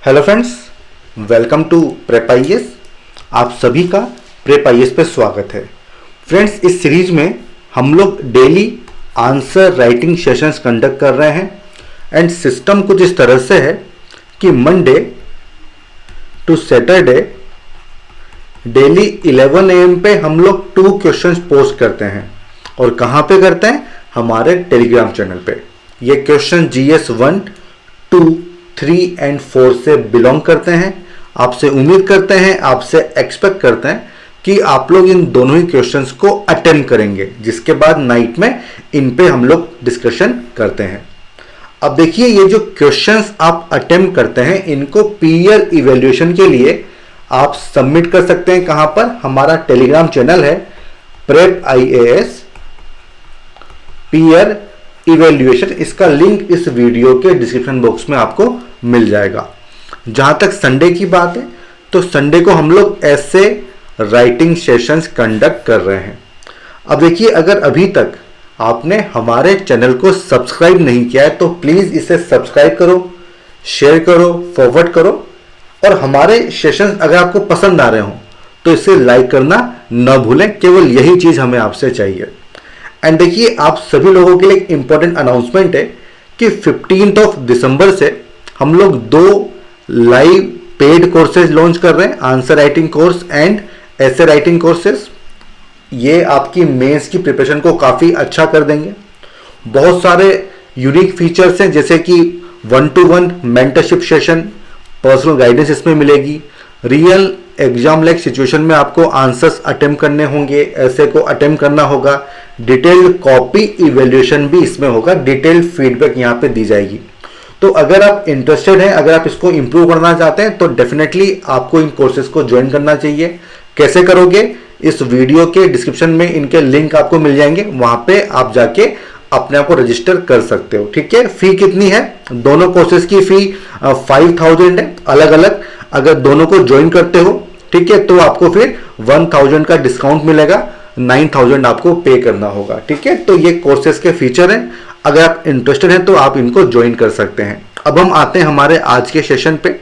Hello friends, welcome to prep IAS. आप सभी का प्रेप आईएएस पे स्वागत है। फ्रेंड्स, इस सीरीज में हम लोग daily answer writing sessions conduct कर रहे हैं एंड सिस्टम कुछ इस तरह से है कि Monday to Saturday daily 11 AM पे हम लोग 2 क्वेश्चंस पोस्ट करते हैं। और कहाँ पे करते हैं? हमारे टेलीग्राम चैनल पे। ये क्वेश्चन GS 1, 2, 3 एंड 4 से बिलोंग करते हैं। आपसे उम्मीद करते हैं, आपसे एक्सपेक्ट करते हैं कि आप लोग इन दोनों ही क्वेश्चंस को अटेम्प्ट करेंगे, जिसके बाद नाइट में इन पे हम लोग डिस्कशन करते हैं। अब देखिए, ये जो क्वेश्चंस आप अटेम्प्ट करते हैं, इनको पीयर इवेल्युएशन के लिए आप सबमिट कर सकते हैं। कहां पर? हमारा टेलीग्राम चैनल है प्रेप आईएएस पीयर इवेल्युएशन। इसका लिंक इस वीडियो के डिस्क्रिप्शन बॉक्स में आपको मिल जाएगा। जहां तक संडे की बात है, तो संडे को हम लोग ऐसे राइटिंग सेशंस कंडक्ट कर रहे हैं। अब देखिए, अगर अभी तक आपने हमारे चैनल को सब्सक्राइब नहीं किया है तो प्लीज इसे सब्सक्राइब करो, शेयर करो, फॉरवर्ड करो। और हमारे सेशंस अगर आपको पसंद आ रहे हो तो इसे लाइक करना न भूलें। केवल यही चीज हमें आपसे चाहिए। एंड देखिए, आप सभी लोगों के लिए एक इंपॉर्टेंट अनाउंसमेंट है कि 15 दिसंबर से हम लोग 2 लाइव पेड कोर्सेज लॉन्च कर रहे हैं, आंसर राइटिंग कोर्स एंड ऐसे राइटिंग कोर्सेज। ये आपकी मेंस की प्रिपरेशन को काफ़ी अच्छा कर देंगे। बहुत सारे यूनिक फीचर्स हैं, जैसे कि 1-to-1 mentorship session, personal guidance इसमें मिलेगी। रियल एग्जाम लाइक सिचुएशन में आपको आंसर्स अटेम्प्ट करने होंगे, ऐसे को अटेम्प्ट करना होगा। डिटेल्ड कॉपी इवेल्युएशन भी इसमें होगा, डिटेल्ड फीडबैक यहाँ पे दी जाएगी। तो अगर आप इंटरेस्टेड हैं, अगर आप इसको इंप्रूव करना चाहते हैं, तो डेफिनेटली आपको इन कोर्सेज को ज्वाइन करना चाहिए। कैसे करोगे? इस वीडियो के डिस्क्रिप्शन में इनके लिंक आपको मिल जाएंगे, वहां पे आप जाके अपने आप को रजिस्टर कर सकते हो। ठीक है। फी कितनी है? दोनों कोर्सेज की फी 5000 है, अलग अलग। अगर दोनों को ज्वाइन करते हो, ठीक है, तो आपको फिर 1000 का डिस्काउंट मिलेगा, 9000 आपको पे करना होगा। ठीक है। तो ये कोर्सेज के फीचर हैं। अगर आप इंटरेस्टेड हैं तो आप इनको ज्वाइन कर सकते हैं। अब हम आते हैं हमारे आज के सेशन पे।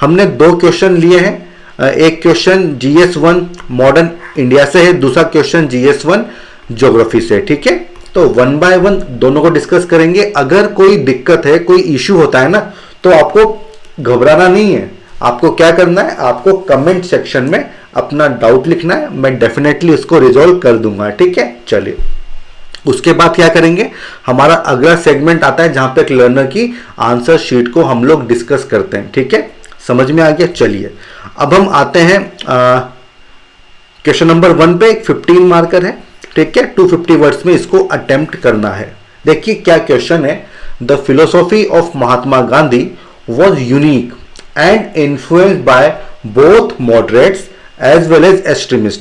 हमने 2 क्वेश्चन लिए हैं। एक क्वेश्चन GS 1 मॉडर्न इंडिया से है, दूसरा क्वेश्चन GS 1 ज्योग्राफी से। ठीक है। तो 1 by 1 दोनों को डिस्कस करेंगे। अगर कोई दिक्कत है, कोई इश्यू होता है ना, तो आपको घबराना नहीं है। आपको क्या करना है? आपको कमेंट सेक्शन में अपना डाउट लिखना है, मैं डेफिनेटली उसको रिजॉल्व कर दूंगा। ठीक है। चलिए, उसके बाद क्या करेंगे? हमारा अगला सेगमेंट आता है जहां पे एक लर्नर की आंसर शीट को हम लोग डिस्कस करते हैं। ठीक है। समझ में आ गया? चलिए, अब हम आते हैं क्वेश्चन नंबर 1 पे। 15 मार्कर है। ठीक है। 250 वर्ड्स में इसको अटेम्प्ट करना है। देखिए क्या क्वेश्चन है। The philosophy of Mahatma Gandhi was unique and influenced by both moderates as well as extremist,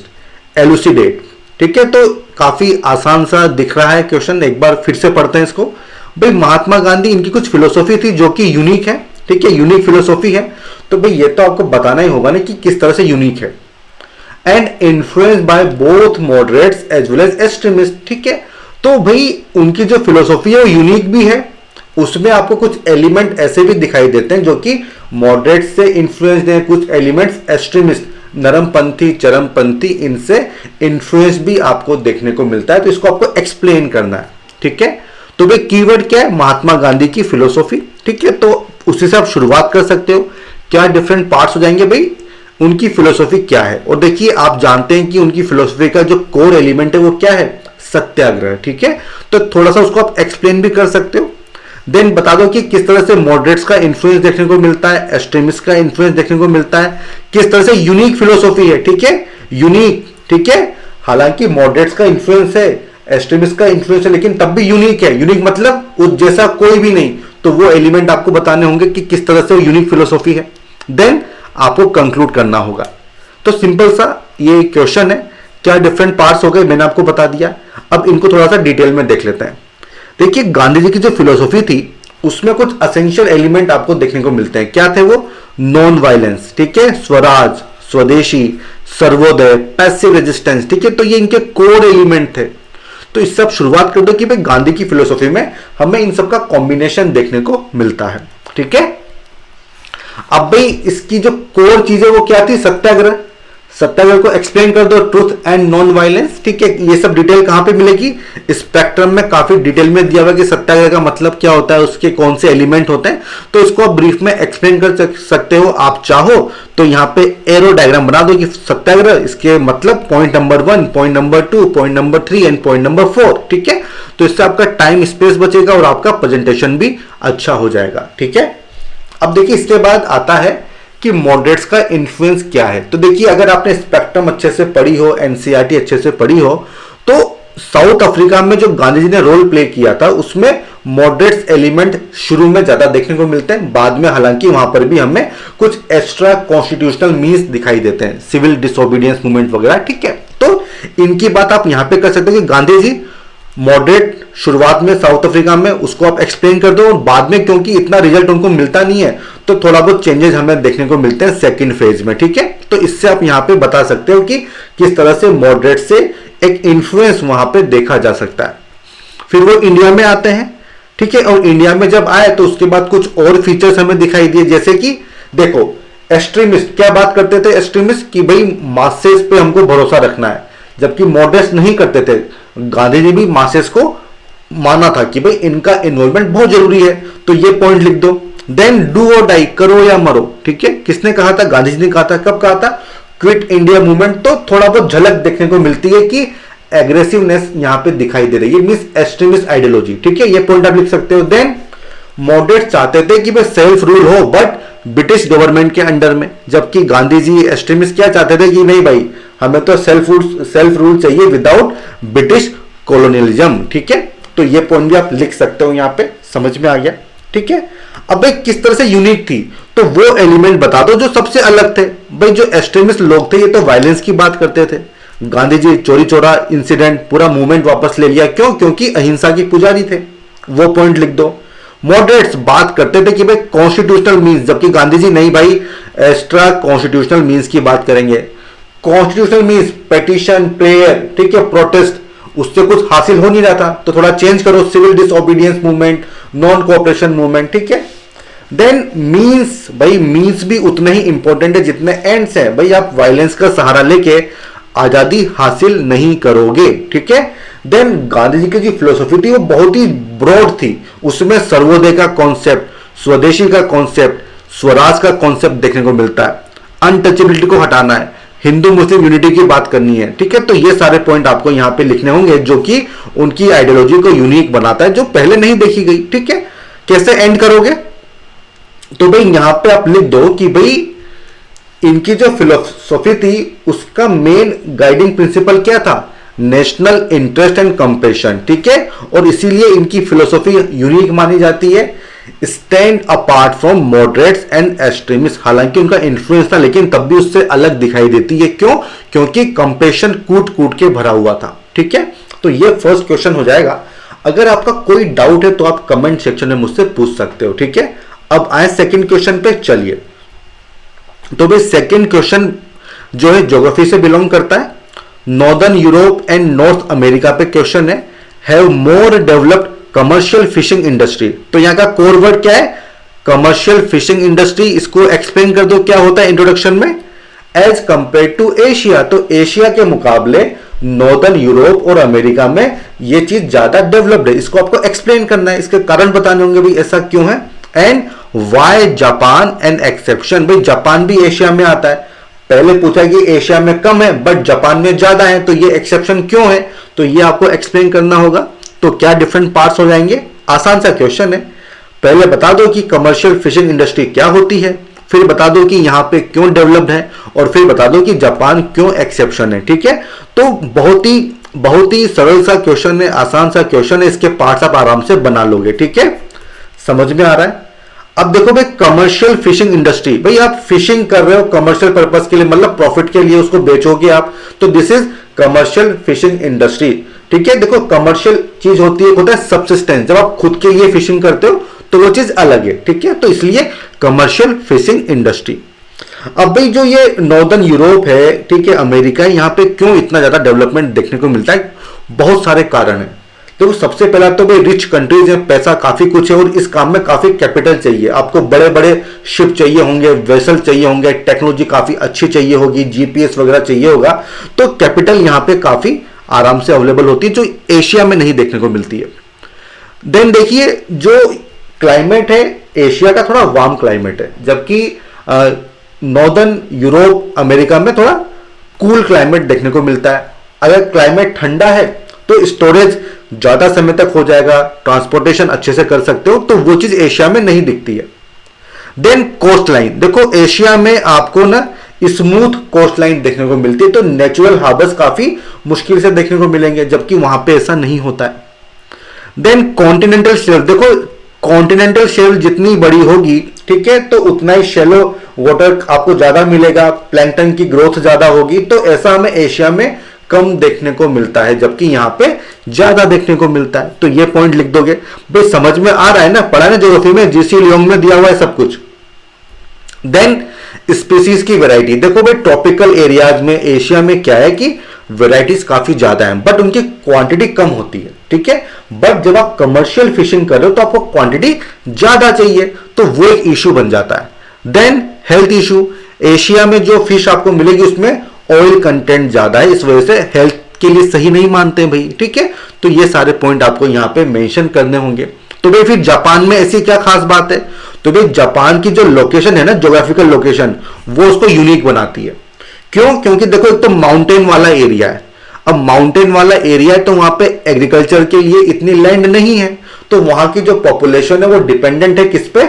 elucidate. ठीक है। तो काफी आसान सा दिख रहा है क्वेश्चन, एक बार फिर से पढ़ते हैं इसको। भाई, महात्मा गांधी, इनकी कुछ फिलोसॉफी थी जो कि यूनिक है। ठीक है, यूनिक फिलोसॉफी है। तो भाई ये तो आपको बताना ही होगा ना कि किस तरह से यूनिक है। And influenced by both moderates as well as extremist. ठीक है। तो भाई उनकी जो फिलोसॉफी है वो यूनिक भी है, उसमें आपको कुछ एलिमेंट ऐसे भी दिखाई देते हैं जो कि मॉडरेट से इन्फ्लुएंस्ड हैं, कुछ एलिमेंट्स एक्सट्रीमिस्ट, नरमपंथी, चरमपंथी, इनसे इन्फ्लुएंस भी आपको देखने को मिलता है। तो इसको आपको एक्सप्लेन करना है। ठीक है। तो भाई कीवर्ड क्या है? महात्मा गांधी की फिलोसॉफी। ठीक है। तो उसी से आप शुरुआत कर सकते हो। क्या डिफरेंट पार्ट्स हो जाएंगे भाई, उनकी फिलोसॉफी क्या है। और देखिए, आप जानते हैं कि उनकी फिलोसॉफी का जो कोर एलिमेंट है वो क्या है? सत्याग्रह। ठीक है। तो थोड़ा सा उसको आप एक्सप्लेन भी कर सकते हो। देन बता दो कि किस तरह से मॉडरेट्स का इन्फ्लुएंस देखने को मिलता है, एक्सट्रीमिस्ट का इन्फ्लुएंस देखने को मिलता है, किस तरह से यूनिक फिलोसॉफी है। ठीक है। यूनिक। ठीक है। हालांकि मॉडरेट्स का इन्फ्लुएंस है, एक्सट्रीमिस्ट का इन्फ्लुएंस है, लेकिन तब भी यूनिक है। यूनिक मतलब उस जैसा कोई भी नहीं। तो वो एलिमेंट आपको बताने होंगे कि किस तरह से यूनिक फिलोसॉफी है। देन आपको कंक्लूड करना होगा। तो सिंपल सा ये क्वेश्चन है। क्या डिफरेंट पार्ट्स हो गए, मैंने आपको बता दिया। अब इनको थोड़ा सा डिटेल में देख लेते हैं। देखिए, गांधी जी की जो फिलोसॉफी थी उसमें कुछ असेंशियल एलिमेंट आपको देखने को मिलते हैं। क्या थे वो? Non violence. ठीक है। स्वराज, स्वदेशी, सर्वोदय, पैसिव रेजिस्टेंस। ठीक है। तो ये इनके कोर एलिमेंट थे। तो इससे आप शुरुआत कर दो कि भाई गांधी की फिलोसॉफी में हमें इन सब का कॉम्बिनेशन देखने को मिलता है। ठीक है। अब भाई इसकी जो कोर चीज है वो क्या थी, सत्याग्रह। सत्याग्रह को एक्सप्लेन कर दो, ट्रूथ एंड नॉन वायलेंस, ठीक है। ये सब डिटेल कहां पे मिलेगी, स्पेक्ट्रम में काफी डिटेल में दिया हुआ कि सत्याग्रह का मतलब क्या होता है, उसके कौन से एलिमेंट होते हैं, तो इसको आप ब्रीफ में एक्सप्लेन कर सकते हो। आप चाहो तो यहाँ पे एरो डायग्राम बना दो कि सत्याग्रह, इसके मतलब point number 1, point number 2, point number 3 and point number 4, ठीक है। तो इससे आपका टाइम स्पेस बचेगा और आपका प्रेजेंटेशन भी अच्छा हो जाएगा, ठीक है। अब देखिए इसके बाद आता है कि मॉडरेट्स का इन्फ्लुएंस क्या है। तो देखिए अगर आपने स्पेक्ट्रम अच्छे से पढ़ी हो, एनसीईआरटी अच्छे से पढ़ी हो, तो साउथ अफ्रीका में जो गांधी जी ने रोल प्ले किया था उसमें मॉडरेट्स एलिमेंट शुरू में ज्यादा देखने को मिलते हैं, बाद में हालांकि वहां पर भी हमें कुछ एक्स्ट्रा कॉन्स्टिट्यूशनल मीन्स दिखाई देते हैं, सिविल डिसोबीडियंस मूवमेंट वगैरह, ठीक है। तो इनकी बात आप यहां पे कर सकते हो कि गांधी जी मॉडरेट शुरुआत में साउथ अफ्रीका में, उसको आप एक्सप्लेन कर दो, और बाद में क्योंकि इतना रिजल्ट उनको मिलता नहीं है तो थोड़ा बहुत चेंजेस हमें देखने को मिलते हैं सेकंड फेज में, ठीक है। तो इससे आप यहां पे बता सकते हो कि किस तरह से मॉडरेट से एक इन्फ्लुएंस वहां पे देखा जा सकता है। फिर वो इंडिया में आते हैं, ठीक है, और इंडिया में जब आए तो उसके बाद कुछ और फीचर्स हमें दिखाई दिए, जैसे कि देखो एक्सट्रीमिस्ट क्या बात करते थे, एक्सट्रीमिस्ट कि भाई मासेस पे हमको भरोसा रखना है, जबकि मॉडरेट्स नहीं करते थे। गांधी जी भी मासेस को माना था कि भाई इनका इन्वॉल्वमेंट बहुत जरूरी है, तो ये पॉइंट लिख दो। देन डू और डाई, करो या मरो, ठीक है। किसने कहा था, गांधी जी ने कहा था। कब कहा था, क्विट इंडिया मूवमेंट। तो थोड़ा बहुत झलक देखने को मिलती है कि एग्रेसिवनेस यहां पे दिखाई दे रही है, मींस एक्सट्रीमिस्ट आइडियोलॉजी, ठीक है। ये पॉइंट आप लिख सकते हो। देन मॉडरेट चाहते थे कि भाई सेल्फ रूल हो बट ब्रिटिश गवर्नमेंट के अंडर में, जबकि गांधी जी एक्सट्रीमिस्ट क्या चाहते थे कि नहीं भाई हमें तो सेल्फ रूल चाहिए विदाउट ब्रिटिश कॉलोनियलिज्म, ठीक है। तो ये पॉइंट भी आप लिख सकते हो, यहां पे समझ में आ गया, ठीक है। अब भाई किस तरह से यूनिक थी, तो वो एलिमेंट बता दो जो सबसे अलग थे। भाई जो एक्सट्रीमिस्ट लोग थे ये तो वायलेंस की बात करते थे, गांधी जी चोरी चोरा इंसिडेंट पूरा मूवमेंट वापस ले लिया, क्यों, क्योंकि अहिंसा की पुजारी थे, वो पॉइंट लिख दो। मॉडरेट्स बात करते थे कि भाई कॉन्स्टिट्यूशनल मीन्स, जबकि गांधी जी नहीं भाई एक्स्ट्रा कॉन्स्टिट्यूशनल मीन्स की बात करेंगे। कॉन्स्टिट्यूशनल मीन्स पेटिशन, प्रेयर, ठीक है, प्रोटेस्ट, उससे कुछ हासिल हो नहीं रहा था तो थोड़ा चेंज करो, civil disobedience movement, non cooperation movement, ठीक है। देन मीन्स, भाई मीन्स भी उतने ही इंपॉर्टेंट है जितने एंड्स है। भाई आप वायलेंस का सहारा लेके आजादी हासिल नहीं करोगे, ठीक है। देन गांधी जी की जो फिलोसॉफी थी वो बहुत ही ब्रॉड थी, उसमें सर्वोदय का कॉन्सेप्ट, स्वदेशी का कॉन्सेप्ट, स्वराज का कॉन्सेप्ट देखने को मिलता है, अनटचेबिलिटी को हटाना है, हिंदू मुस्लिम यूनिटी की बात करनी है, ठीक है। तो ये सारे पॉइंट आपको यहां पे लिखने होंगे जो कि उनकी आइडियोलॉजी को यूनिक बनाता है, जो पहले नहीं देखी गई, ठीक है। कैसे एंड करोगे, तो भाई यहां पे आप लिख दो कि भाई इनकी जो फिलोसॉफी थी उसका मेन गाइडिंग प्रिंसिपल क्या था, नेशनल इंटरेस्ट एंड कंपैशन, ठीक है। और इसीलिए इनकी फिलोसॉफी यूनिक मानी जाती है, stand apart from moderates and extremist. हालांकि उनका इन्फ्लुएंस था लेकिन तब भी उससे अलग दिखाई देती है, क्यों, क्योंकि कंपैशन कूट कूट के भरा हुआ था, ठीक है। तो ये फर्स्ट क्वेश्चन हो जाएगा। अगर आपका कोई डाउट है तो आप कमेंट सेक्शन में मुझसे पूछ सकते हो, ठीक है। अब आए सेकंड क्वेश्चन पे, चलिए। तो भाई सेकंड क्वेश्चन जो है ज्योग्राफी से बिलोंग करता है, northern Europe and north America पे क्वेश्चन है, have more developed commercial fishing industry. तो यहां का कोर वर्ड क्या है, कमर्शियल फिशिंग इंडस्ट्री। इसको एक्सप्लेन कर दो क्या होता है इंट्रोडक्शन में, एज कंपेयर टू एशिया। तो एशिया के मुकाबले नॉर्दर्न यूरोप और अमेरिका में ये चीज ज्यादा डेवलप्ड है, इसको आपको एक्सप्लेन करना है, इसके कारण बताने होंगे भाई ऐसा क्यों है। And why Japan an exception, भाई जापान भी एशिया में आता है, पहले पूछा कि एशिया में कम है बट जापान में ज्यादा है, तो ये एक्सेप्शन क्यों है, तो ये आपको एक्सप्लेन करना होगा। तो क्या डिफरेंट पार्ट्स हो जाएंगे, आसान सा क्वेश्चन है। पहले बता दो कि कमर्शियल फिशिंग इंडस्ट्री क्या होती है, फिर बता दो कि यहां पे क्यों डेवलप्ड है, और फिर बता दो कि जापान क्यों एक्सेप्शन है, ठीक है। तो बहुत ही सरल सा क्वेश्चन है, आसान सा क्वेश्चन है, इसके पार्ट्स आप आराम से बना लोगे, ठीक है, समझ में आ रहा है। अब देखो भाई कमर्शियल फिशिंग इंडस्ट्री, भाई आप फिशिंग कर रहे हो कमर्शियल पर्पस के लिए, मतलब प्रॉफिट के लिए उसको बेचोगे आप, तो this is commercial fishing industry, ठीक है। देखो कमर्शियल चीज होती है, होता है सब्सिस्टेंस, जब आप खुद के लिए फिशिंग करते हो तो वो चीज अलग है, ठीक है। तो इसलिए कमर्शियल फिशिंग इंडस्ट्री। अब भाई जो ये नॉर्दर्न यूरोप है, ठीक है, अमेरिका है, यहां पे क्यों इतना ज्यादा डेवलपमेंट देखने को मिलता है, बहुत सारे कारण है। देखो सबसे पहला तो भाई रिच कंट्रीज है, पैसा काफी कुछ है और इस काम में काफी कैपिटल चाहिए, आपको बड़े बड़े शिप चाहिए होंगे, वेसल चाहिए होंगे, टेक्नोलॉजी काफी अच्छी चाहिए होगी, जीपीएस वगैरह चाहिए होगा, तो कैपिटल यहाँ पे काफी आराम से अवेलेबल होती है जो एशिया में नहीं देखने को मिलती है। देन देखिए जो क्लाइमेट है एशिया का थोड़ा वार्म क्लाइमेट है, जबकि नॉर्दर्न यूरोप अमेरिका में थोड़ा कूल क्लाइमेट देखने को मिलता है। अगर क्लाइमेट ठंडा है तो स्टोरेज ज्यादा समय तक हो जाएगा, ट्रांसपोर्टेशन अच्छे से कर सकते हो, तो वो चीज एशिया में नहीं दिखती है। देन कोस्ट लाइन, देखो एशिया में आपको ना स्मूथ कोस्ट लाइन देखने को मिलती है, तो नेचुरल हार्बर्स काफी मुश्किल से देखने को मिलेंगे, जबकि वहां पे ऐसा नहीं होता है। देन कॉन्टिनेंटल शेल्फ, देखो कॉन्टिनेंटल शेल्फ जितनी बड़ी होगी, ठीक है, तो उतना ही शैलो वाटर आपको ज्यादा मिलेगा, प्लैंकटन की ग्रोथ ज्यादा होगी, तो ऐसा हमें एशिया में कम देखने को मिलता है, जबकि यहां पे ज्यादा देखने को मिलता है। तो ये पॉइंट लिख दोगे भाई, समझ में आ रहा है ना, पढ़ा ना ज्योग्राफी में, जीसी लियोंग में दिया हुआ है सब कुछ। देन स्पीसीज की वैरायटी, देखो भाई ट्रॉपिकल एरियाज में एशिया में क्या है कि वैरायटीज काफी ज्यादा हैं, बट उनकी क्वांटिटी कम होती है, ठीक है। बट जब आप कमर्शियल फिशिंग कर रहे हो तो आपको क्वांटिटी ज्यादा चाहिए, तो वो एक इश्यू बन जाता है। देन हेल्थ इश्यू, एशिया में जो फिश आपको मिलेगी उसमें ऑयल कंटेंट ज्यादा है, इस वजह से हेल्थ के लिए सही नहीं मानते भाई, ठीक है। तो ये सारे पॉइंट आपको यहां पे मेंशन करने होंगे। तो भाई फिर जापान में ऐसी क्या खास बात है, तो भाई जापान की जो लोकेशन है ना, ज्योग्राफिकल लोकेशन, वो उसको यूनिक बनाती है। क्यों? क्योंकि देखो एक तो माउंटेन वाला एरिया है, अब माउंटेन वाला एरिया है तो वहां पे एग्रीकल्चर के लिए इतनी लैंड नहीं है, तो वहां की जो पॉपुलेशन है वो डिपेंडेंट है किस पे,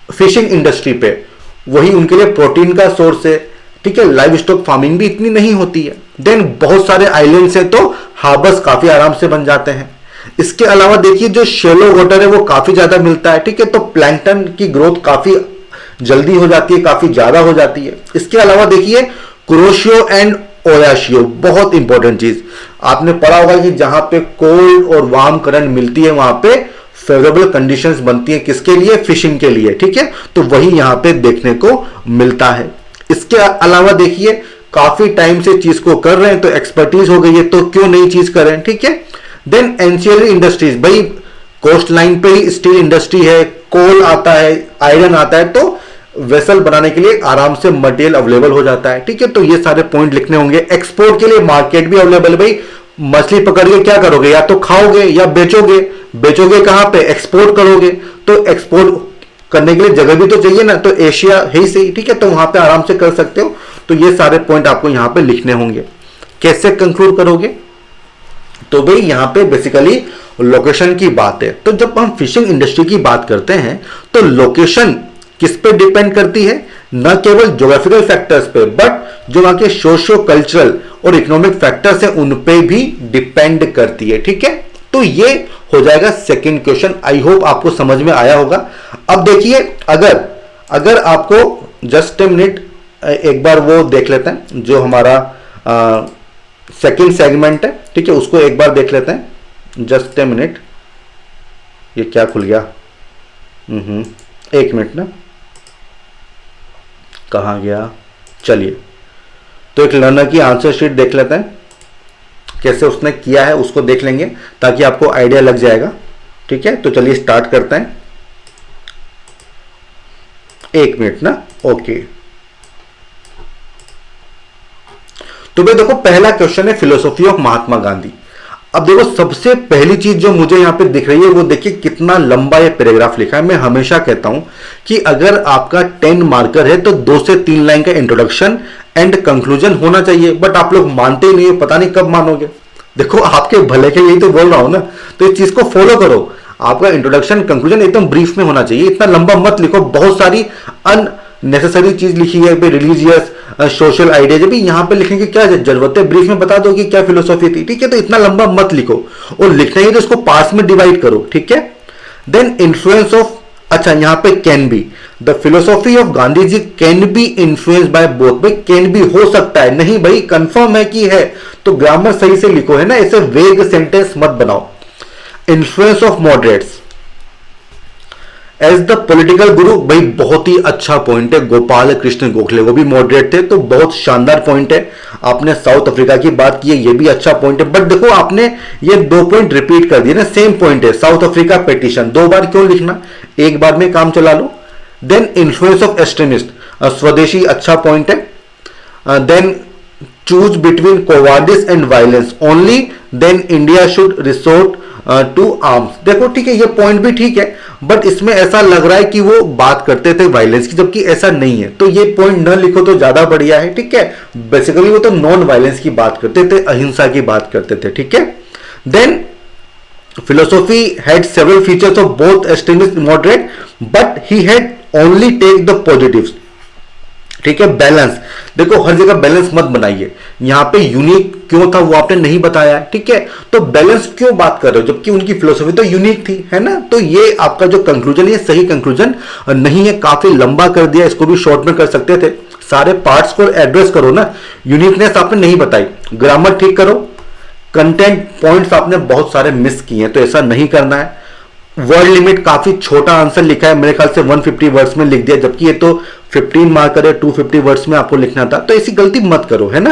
फिशिंग इंडस्ट्री पे, वही उनके लिए प्रोटीन का सोर्स है, ठीक है। लाइव स्टॉक फार्मिंग भी इतनी नहीं होती है। देन बहुत सारे आइलैंड्स हैं तो हार्बर्स काफी आराम से बन जाते हैं। इसके अलावा देखिए जो शेलो वाटर है वो काफी ज्यादा मिलता है, ठीक है, तो प्लैंकटन की ग्रोथ काफी जल्दी हो जाती है, काफी ज्यादा हो जाती है। इसके अलावा देखिए कुरोशियो एंड ओयाशियो, बहुत इंपॉर्टेंट चीज आपने पढ़ा होगा कि जहां पे कोल्ड और वार्म करंट मिलती है वहां पे फेवरेबल कंडीशंस बनती है, किसके लिए, फिशिंग के लिए, ठीक है। तो वही यहां पे देखने को मिलता है। इसके अलावा देखिए काफी टाइम से चीज को कर रहे हैं तो एक्सपर्टीज हो गई है, तो क्यों नई चीज करें, ठीक है। देन एंसिलरी इंडस्ट्रीज, भाई कोस्ट लाइन पे ही स्टील इंडस्ट्री है, कोल आता है, आयरन आता है, तो वेसल बनाने के लिए आराम से मटेरियल अवेलेबल हो जाता है, ठीक है। तो ये सारे पॉइंट लिखने होंगे। एक्सपोर्ट के लिए मार्केट भी अवेलेबल है, भाई मछली पकड़ के क्या करोगे, या तो खाओगे या बेचोगे, बेचोगे कहां पे, एक्सपोर्ट करोगे, तो एक्सपोर्ट करने के लिए जगह भी तो चाहिए ना, तो एशिया है ही सही, ठीक है, तो वहां पे आराम से कर सकते हो। तो ये सारे पॉइंट आपको यहां पे लिखने होंगे। कैसे कंक्लूड करोगे, तो भाई यहां पे बेसिकली लोकेशन की बात है। तो जब हम फिशिंग इंडस्ट्री की बात करते हैं तो लोकेशन किस पे डिपेंड करती है, न केवल ज्योग्राफिकल फैक्टर्स पे, बट जो वहां के सोशियो कल्चरल और इकोनॉमिक फैक्टर्स हैं उन पे भी डिपेंड करती है, ठीक है। तो ये हो जाएगा सेकंड क्वेश्चन। आई होप आपको समझ में आया होगा। अब देखिए अगर आपको जस्ट ए मिनट एक बार वो देख लेते हैं जो हमारा सेकंड सेगमेंट है, ठीक है, उसको एक बार देख लेते हैं। जस्ट ए मिनट, ये क्या खुल गया, एक मिनट ना, कहाँ गया, चलिए तो एक लर्नर की आंसर शीट देख लेते हैं, कैसे उसने किया है उसको देख लेंगे ताकि आपको आइडिया लग जाएगा, ठीक है। तो चलिए स्टार्ट करते हैं, एक मिनट ना, ओके। तो भाई देखो पहला क्वेश्चन है फिलोसॉफी ऑफ महात्मा गांधी। अब देखो सबसे पहली चीज जो मुझे यहां पे दिख रही है वो देखिए कितना लंबा ये पैराग्राफ लिखा है। मैं हमेशा कहता हूं कि अगर आपका 10 मार्कर है तो 2 से 3 लाइन का इंट्रोडक्शन एंड कंक्लूजन होना चाहिए, बट आप लोग मानते ही नहीं हो, पता नहीं कब मानोगे। देखो आपके भले के लिए तो बोल रहा हूं ना, तो इस चीज को फॉलो करो। आपका इंट्रोडक्शन कंक्लूजन एकदम ब्रीफ में होना चाहिए, इतना लंबा मत लिखो। बहुत सारी अननेसेसरी चीज लिखी है, रिलीजियस सोशल आइडिया, जब यहां पे लिखने की क्या जरूरत है, ब्रीफ में बता दो कि क्या फिलोसॉफी थी, ठीक है। तो इतना लंबा मत लिखो, और लिखना ही तो इसको पार्ट्स में डिवाइड करो, ठीक है। देन इन्फ्लुएंस ऑफ, अच्छा यहां पे can be, the philosophy of Gandhi ji can be influence by both. भाई कैन बी हो सकता है, नहीं भाई कंफर्म है कि है, तो ग्रामर सही से लिखो, है ना, ऐसे वेग सेंटेंस मत बनाओ। Influence of moderates, as the political guru, भाई बहुत ही अच्छा पॉइंट है। गोपाल कृष्ण गोखले वो भी मॉडरेट थे, तो बहुत शानदार पॉइंट है। आपने साउथ अफ्रीका की बात की है, ये भी अच्छा पॉइंट है। बट देखो आपने ये 2 पॉइंट रिपीट कर दिए ना, सेम पॉइंट है। साउथ अफ्रीका पिटीशन 2 बार क्यों लिखना, एक बार में काम चला लो। Then influence of extremist, swadeshi अच्छा पॉइंट है। Then choose between cowardice and violence only, then India should resort to arms. देखो ठीक है, ये पॉइंट भी ठीक है, बट इसमें ऐसा लग रहा है कि वो बात करते थे वायलेंस की, जबकि ऐसा नहीं है। तो ये पॉइंट न लिखो तो ज्यादा बढ़िया है, ठीक है। बेसिकली वो तो नॉन वायलेंस की बात करते थे, अहिंसा की बात करते थे, ठीक है। Then philosophy had several features of both extremist and moderate, but he had only take the positives, ठीक है। बैलेंस, देखो हर जगह बैलेंस मत बनाइए। यहां पे यूनिक क्यों था वो आपने नहीं बताया, ठीक है। तो बैलेंस क्यों बात कर रहे हो, जबकि उनकी फिलोसफी तो यूनिक थी, है ना। तो ये आपका जो कंक्लूजन है सही कंक्लूजन नहीं है, काफी लंबा कर दिया, इसको भी शॉर्ट में कर सकते थे। सारे पार्ट्स को एड्रेस करो ना, यूनिकनेस आपने नहीं बताई, ग्रामर ठीक करो, कंटेंट पॉइंट्स आपने बहुत सारे मिस किए हैं, तो ऐसा नहीं करना है। वर्ड लिमिट काफी छोटा आंसर लिखा है, मेरे ख्याल से 150 वर्ड्स में लिख दिया, जबकि ये तो 15 मार्कर है, 250 वर्ड्स में आपको लिखना था। तो ऐसी गलती मत करो, है ना।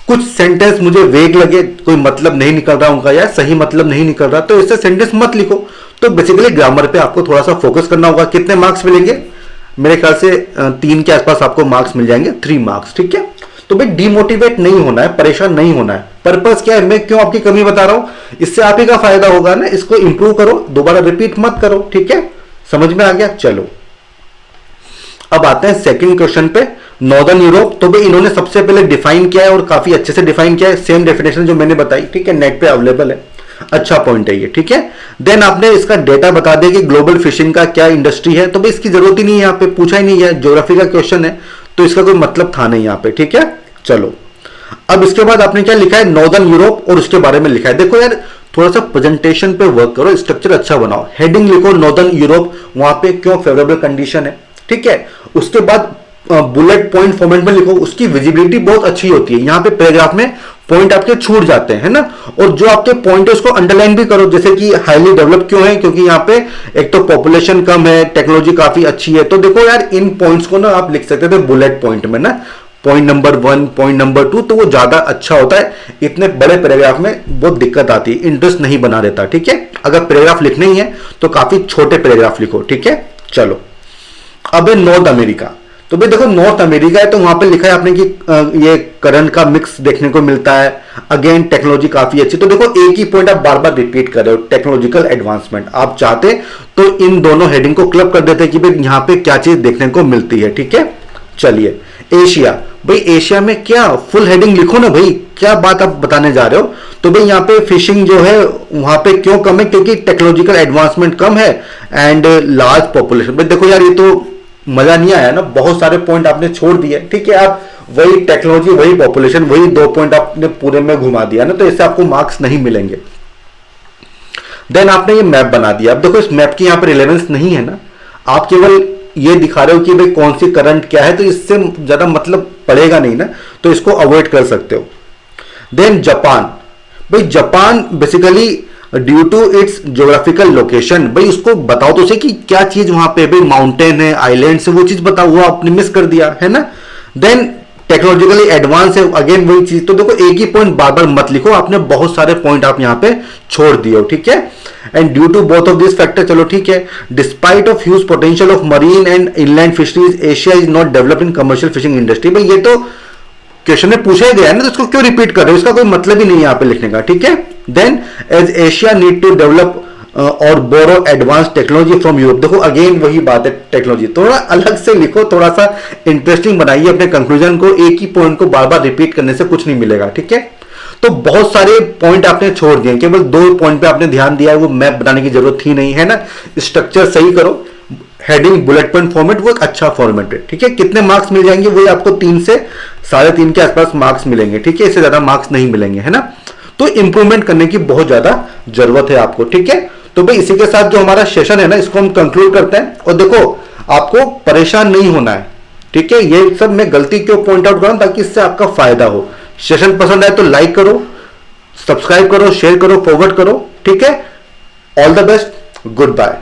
कुछ सेंटेंस मुझे वेग लगे, कोई मतलब नहीं निकल रहा उनका, या सही मतलब नहीं निकल रहा, तो ऐसे सेंटेंस मत लिखो। तो बेसिकली ग्रामर पे आपको थोड़ा सा फोकस करना होगा। कितने मार्क्स मिलेंगे, मेरे ख्याल से 3 के आसपास आपको मार्क्स मिल जाएंगे, 3 मार्क्स, ठीक है। तो भाई डिमोटिवेट नहीं होना है, परेशान नहीं होना है। पर्पस क्या है, मैं क्यों आपकी कमी बता रहा हूं, इससे आप ही का फायदा होगा ना। इसको इंप्रूव करो, दोबारा रिपीट मत करो, ठीक है। समझ में आ गया, चलो अब आते हैं सेकंड क्वेश्चन पे। नॉर्दर्न यूरोप, तो भाई इन्होंने सबसे पहले डिफाइन किया है और काफी अच्छे से डिफाइन किया है, सेम डेफिनेशन जो मैंने बताई, ठीक है, नेट पे अवेलेबल है, अच्छा पॉइंट है ये, ठीक है। देन आपने इसका डेटा बता दिया कि ग्लोबल फिशिंग का क्या इंडस्ट्री है, तो भाई इसकी जरूरत ही नहीं है, यहाँ पे पूछा ही नहीं है, ज्योग्राफी का क्वेश्चन है, तो इसका कोई मतलब था नहीं यहाँ पे, ठीक है। चलो अब इसके बाद आपने क्या लिखा है, नॉर्दर्न यूरोप, और उसके बारे में लिखा है। देखो यार थोड़ा सा प्रेजेंटेशन पे वर्क करो, स्ट्रक्चर अच्छा बनाओ। हेडिंग लिखो नॉर्दर्न यूरोप, वहां पे क्यों फेवरेबल कंडीशन है, ठीक है। उसके बाद बुलेट पॉइंट फॉर्मेट में लिखो, उसकी विजिबिलिटी बहुत अच्छी होती है। यहाँ पे पैराग्राफ में पॉइंट आपके छूट जाते हैं, है ना। और जो आपके पॉइंट है उसको अंडरलाइन भी करो, जैसे कि हाईली डेवलप क्यों है, क्योंकि यहाँ पे एक तो पॉपुलेशन कम है, टेक्नोलॉजी काफी अच्छी है। तो देखो यार इन पॉइंट्स को ना आप लिख सकते थे बुलेट पॉइंट में ना, पॉइंट नंबर 1, पॉइंट नंबर 2, तो वो ज्यादा अच्छा होता है। इतने बड़े पैराग्राफ में बहुत दिक्कत आती है, इंटरेस्ट नहीं बना देता, ठीक है। अगर पैराग्राफ लिखने ही है तो काफी छोटे पैराग्राफ लिखो, ठीक है। चलो अब नॉर्थ अमेरिका, तो भाई देखो नॉर्थ अमेरिका है तो वहां पे लिखा है आपने कि ये करंट का मिक्स देखने को मिलता है, अगेन टेक्नोलॉजी काफी अच्छी। तो देखो एक ही पॉइंट आप बार बार रिपीट कर रहे हो, टेक्नोलॉजिकल एडवांसमेंट। आप चाहते तो इन दोनों हेडिंग को क्लब कर देते कि भाई यहाँ पे क्या चीज देखने को मिलती है, ठीक है। चलिए एशिया, भाई एशिया में क्या फुल हेडिंग लिखो ना भाई, क्या बात आप बताने जा रहे हो। तो भाई यहाँ पे फिशिंग जो है वहां पे क्यों कम है, क्योंकि टेक्नोलॉजिकल एडवांसमेंट कम है एंड लार्ज पॉपुलेशन। भाई देखो यार ये तो मजा नहीं आया ना, बहुत सारे पॉइंट आपने छोड़ दिए, ठीक है। आप वही टेक्नोलॉजी, वही पॉपुलेशन, वही 2 पॉइंट आपने पूरे में घुमा दिया ना, तो इससे आपको मार्क्स नहीं मिलेंगे। देन आपने ये मैप बना दिया। अब देखो इस मैप की यहाँ पे रिलेवेंस नहीं है ना, आप केवल ये दिखा रहे हो कि भाई कौन सी करंट क्या है, तो इससे ज्यादा मतलब पड़ेगा नहीं ना, तो इसको अवॉइड कर सकते हो। देन जापान, भाई Japan basically due to its geographical location, भाई उसको बताओ तो सही कि क्या चीज वहां पे, भाई माउंटेन है, आइलैंड्स है, वो चीज बताओ, वो आपने मिस कर दिया है ना। देन टेक्नोलॉजिकली एडवांस है, अगेन वही चीज। तो देखो एक ही पॉइंट बार बार मत लिखो, आपने बहुत सारे पॉइंट आप यहाँ पे छोड़ दिए हो, ठीक है। And due to both of this factor, चलो ठीक है। Despite of huge potential of marine and inland fisheries, Asia is not developed in commercial fishing industry. भाई ये तो क्वेश्चन में पूछा ही गया है ना, तो इसको क्यों रिपीट कर रहे हो, इसका कोई मतलब ही नहीं है यहाँ पे लिखने का, ठीक है। Then as Asia need to develop और borrow advance technology from Europe, देखो अगेन वही बात है, टेक्नोलॉजी थोड़ा अलग से लिखो, थोड़ा सा इंटरेस्टिंग बनाइए अपने कंक्लूजन को। एक ही पॉइंट को बार बार रिपीट करने से कुछ नहीं मिलेगा, ठीक है। तो बहुत सारे पॉइंट आपने छोड़ दिए, केवल 2 पॉइंट पे आपने ध्यान दिया है, वो मैप बनाने की जरूरत ही नहीं है ना। स्ट्रक्चर सही करो, हेडिंग बुलेट पॉइंट फॉर्मेट वो एक अच्छा फॉर्मेट है, ठीक है। कितने मार्क्स मिल जाएंगे, वही आपको 3 से 3.5 के आसपास मार्क्स मिलेंगे, ठीक है। इससे ज्यादा मार्क्स नहीं मिलेंगे, है ना। तो इंप्रूवमेंट करने की बहुत ज्यादा जरूरत है आपको, ठीक है। तो भाई इसी के साथ जो हमारा सेशन है ना, इसको हम कंक्लूड करते हैं। और देखो आपको परेशान नहीं होना है, ठीक है। ये सब मैं गलती क्यों पॉइंट आउट कर रहा हूं, ताकि इससे आपका फायदा हो। सेशन पसंद आए तो लाइक करो, सब्सक्राइब करो, शेयर करो, फॉरवर्ड करो, ठीक है। All the best, good bye.